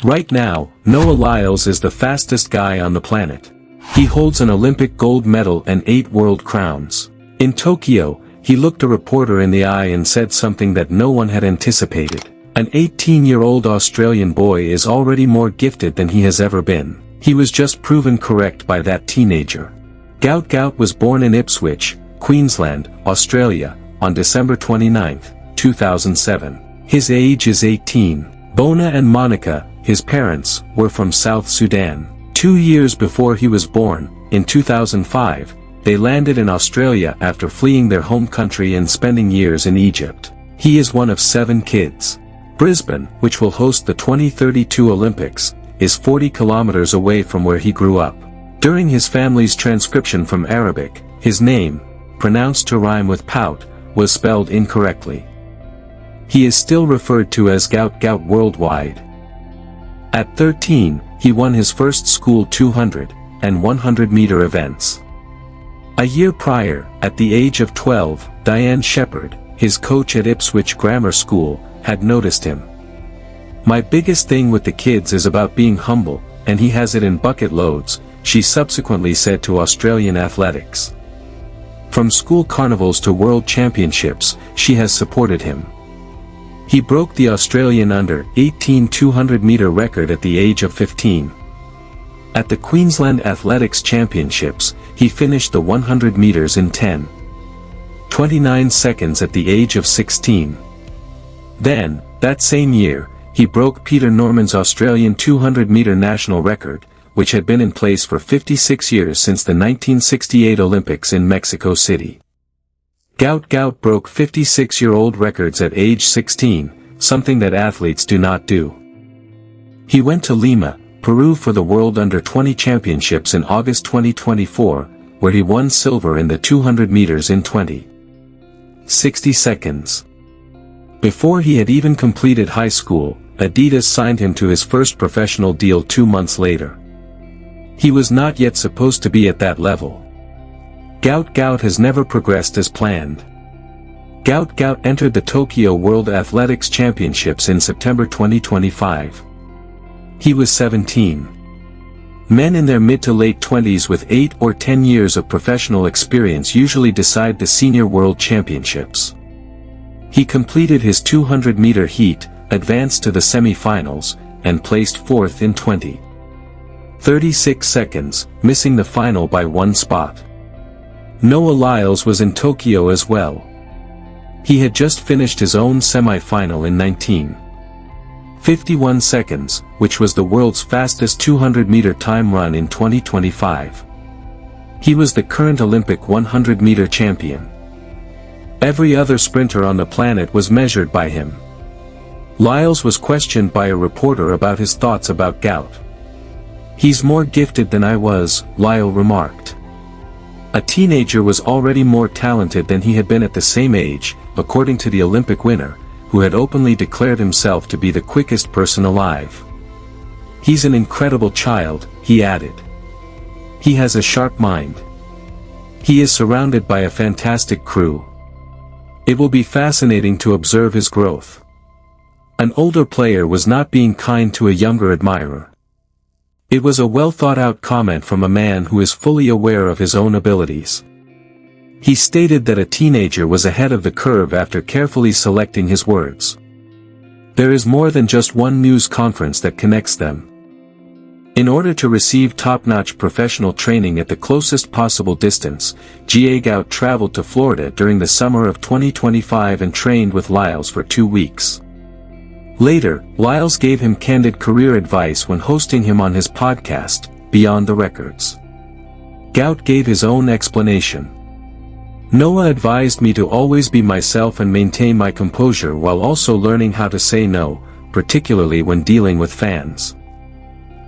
Right now, Noah Lyles is the fastest guy on the planet. He holds an Olympic gold medal and 8 world crowns. In Tokyo, he looked a reporter in the eye and said something that no one had anticipated. An 18-year-old Australian boy is already more gifted than he has ever been. He was just proven correct by that teenager. Gout was born in Ipswich, Queensland, Australia, on December 29, 2007. His age is 18. Bona and Monica, his parents, were from South Sudan. 2 years before he was born, in 2005, they landed in Australia after fleeing their home country and spending years in Egypt. He is one of 7 kids. Brisbane, which will host the 2032 Olympics, is 40 kilometers away from where he grew up. During his family's transcription from Arabic, his name, pronounced to rhyme with pout, was spelled incorrectly. He is still referred to as Gout worldwide. At 13, he won his first school 200 and 100-meter events. A year prior, at the age of 12, Diane Shepherd, his coach at Ipswich Grammar School, had noticed him. "My biggest thing with the kids is about being humble, and he has it in bucket loads," she subsequently said to Australian Athletics. From school carnivals to world championships, she has supported him. He broke the Australian under-18 200-meter record at the age of 15. At the Queensland Athletics Championships, he finished the 100 meters in 10.29 seconds at the age of 16. Then, that same year, he broke Peter Norman's Australian 200-meter national record, which had been in place for 56 years since the 1968 Olympics in Mexico City. Gout broke 56-year-old records at age 16, something that athletes do not do. He went to Lima, Peru for the World Under-20 Championships in August 2024, where he won silver in the 200 meters in 20.60 seconds. Before he had even completed high school, Adidas signed him to his first professional deal 2 months later. He was not yet supposed to be at that level. Gout has never progressed as planned. Gout entered the Tokyo World Athletics Championships in September 2025. He was 17. Men in their mid to late 20s with 8 or 10 years of professional experience usually decide the Senior World Championships. He completed his 200-meter heat, advanced to the semi-finals, and placed 4th in 20.36 seconds, missing the final by 1 spot. Noah Lyles was in Tokyo as well. He had just finished his own semi-final in 19.51 seconds, which was the world's fastest 200-meter time run in 2025. He was the current Olympic 100-meter champion. Every other sprinter on the planet was measured by him. Lyles was questioned by a reporter about his thoughts about Gout. "He's more gifted than I was," Lyles remarked. A teenager was already more talented than he had been at the same age, according to the Olympic winner, who had openly declared himself to be the quickest person alive. "He's an incredible child," he added. "He has a sharp mind. He is surrounded by a fantastic crew. It will be fascinating to observe his growth." An older player was not being kind to a younger admirer. It was a well-thought-out comment from a man who is fully aware of his own abilities. He stated that a teenager was ahead of the curve after carefully selecting his words. There is more than just one news conference that connects them. In order to receive top-notch professional training at the closest possible distance, Gout traveled to Florida during the summer of 2025 and trained with Lyles for 2 weeks. Later, Lyles gave him candid career advice when hosting him on his podcast, Beyond the Records. Gout gave his own explanation. "Noah advised me to always be myself and maintain my composure while also learning how to say no, particularly when dealing with fans."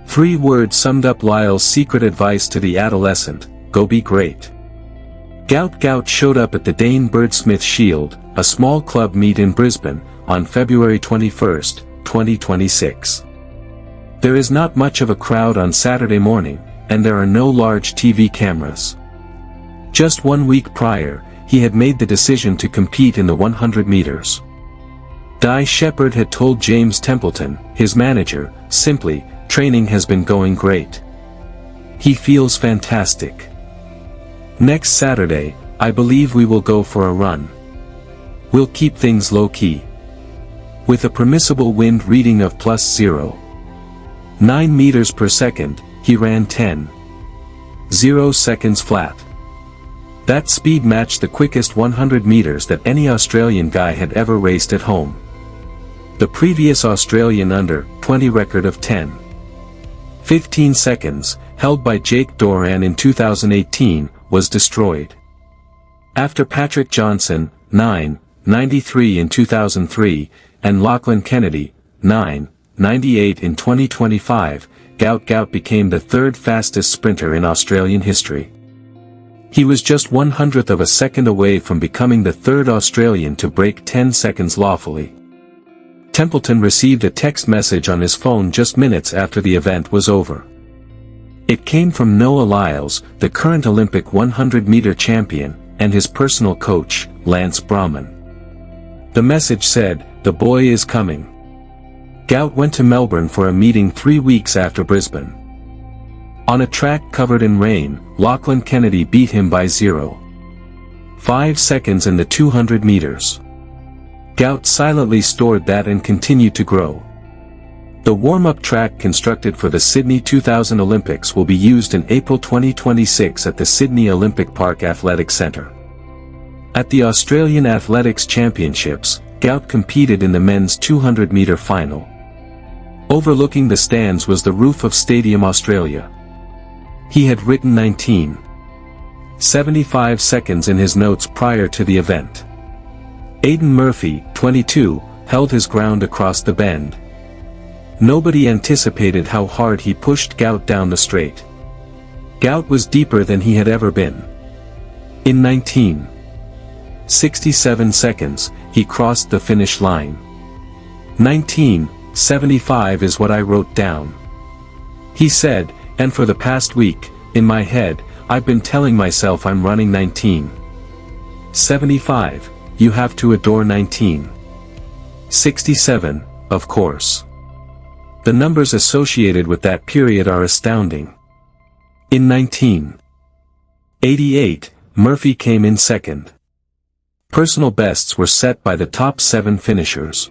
3 words summed up Lyles' secret advice to the adolescent: go be great. Gout showed up at the Dane Bird-Smith Shield, a small club meet in Brisbane, on February 21, 2026. There is not much of a crowd on Saturday morning, and there are no large TV cameras. Just 1 week prior, he had made the decision to compete in the 100 meters. Di Shepherd had told James Templeton, his manager, simply, "Training has been going great. He feels fantastic. Next Saturday, I believe we will go for a run. We'll keep things low-key." With a permissible wind reading of +0.9 meters per second, he ran 10.0 seconds flat. That speed matched the quickest 100 meters that any Australian guy had ever raced at home. The previous Australian under-20 record of 10.15 seconds, held by Jake Doran in 2018, was destroyed. After Patrick Johnson, 9.93 in 2003, and Lachlan Kennedy, 9.98 in 2025, Gout became the third fastest sprinter in Australian history. He was just 1/100th of a second away from becoming the third Australian to break 10 seconds lawfully. Templeton received a text message on his phone just minutes after the event was over. It came from Noah Lyles, the current Olympic 100-meter champion, and his personal coach, Lance Brahman. The message said, "The boy is coming." Gout went to Melbourne for a meeting 3 weeks after Brisbane. On a track covered in rain, Lachlan Kennedy beat him by 0.5 seconds in the 200 meters. Gout silently stored that and continued to grow. The warm-up track constructed for the Sydney 2000 Olympics will be used in April 2026 at the Sydney Olympic Park Athletics Centre. At the Australian Athletics Championships, Gout competed in the men's 200-meter final. Overlooking the stands was the roof of Stadium Australia. He had written 19.75 seconds in his notes prior to the event. Aidan Murphy, 22, held his ground across the bend. Nobody anticipated how hard he pushed Gout down the straight. Gout was deeper than he had ever been. In 19.67 seconds, he crossed the finish line. 19.75 is what I wrote down. He said, and for the past week, in my head, I've been telling myself I'm running 19.75. You have to adore 19.67, of course. The numbers associated with that period are astounding. In 19.88, Murphy came in second. Personal bests were set by the top 7 finishers.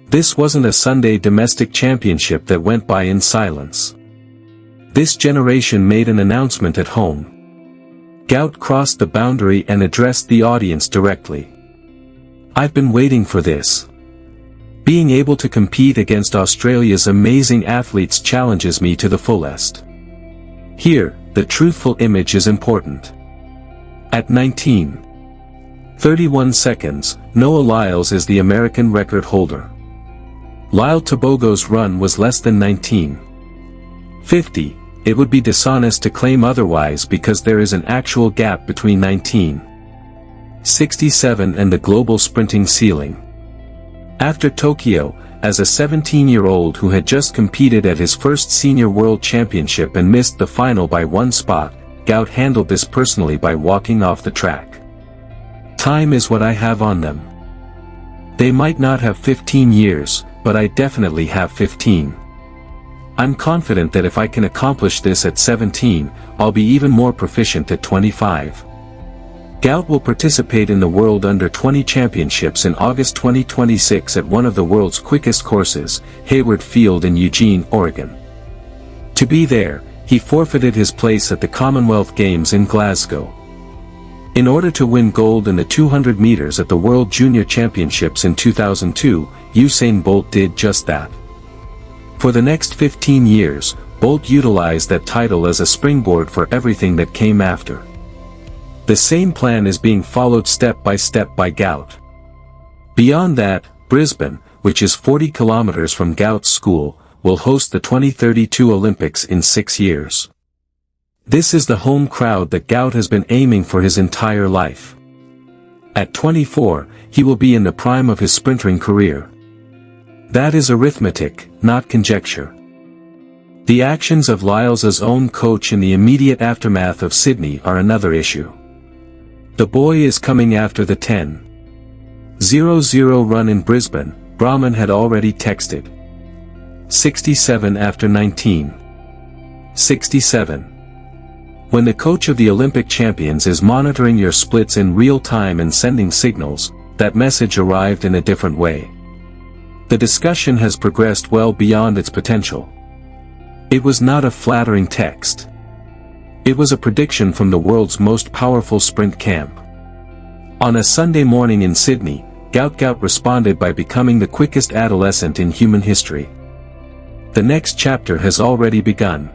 This wasn't a Sunday domestic championship that went by in silence. This generation made an announcement at home. Gout crossed the boundary and addressed the audience directly. "I've been waiting for this. Being able to compete against Australia's amazing athletes challenges me to the fullest." Here, the truthful image is important. At 19.31 seconds, Noah Lyles is the American record holder. Lyle Tebogo's run was less than 19.50. It would be dishonest to claim otherwise because there is an actual gap between 19.67 and the global sprinting ceiling. After Tokyo, as a 17-year-old who had just competed at his first Senior World Championship and missed the final by 1 spot, Gout handled this personally by walking off the track. "Time is what I have on them. They might not have 15 years, but I definitely have 15. I'm confident that if I can accomplish this at 17, I'll be even more proficient at 25. Gout will participate in the World Under-20 Championships in August 2026 at one of the world's quickest courses, Hayward Field in Eugene, Oregon. To be there, he forfeited his place at the Commonwealth Games in Glasgow. In order to win gold in the 200 meters at the World Junior Championships in 2002, Usain Bolt did just that. For the next 15 years, Bolt utilized that title as a springboard for everything that came after. The same plan is being followed step by step by Gout. Beyond that, Brisbane, which is 40 kilometers from Gout's school, will host the 2032 Olympics in 6 years. This is the home crowd that Gout has been aiming for his entire life. At 24, he will be in the prime of his sprinting career. That is arithmetic, not conjecture. The actions of Lyles's own coach in the immediate aftermath of Sydney are another issue. The boy is coming after the 10.0 0-0 run in Brisbane, Brahman had already texted. 67 after 19. 67. When the coach of the Olympic champions is monitoring your splits in real time and sending signals, that message arrived in a different way. The discussion has progressed well beyond its potential. It was not a flattering text. It was a prediction from the world's most powerful sprint camp. On a Sunday morning in Sydney, Gout responded by becoming the quickest adolescent in human history. The next chapter has already begun.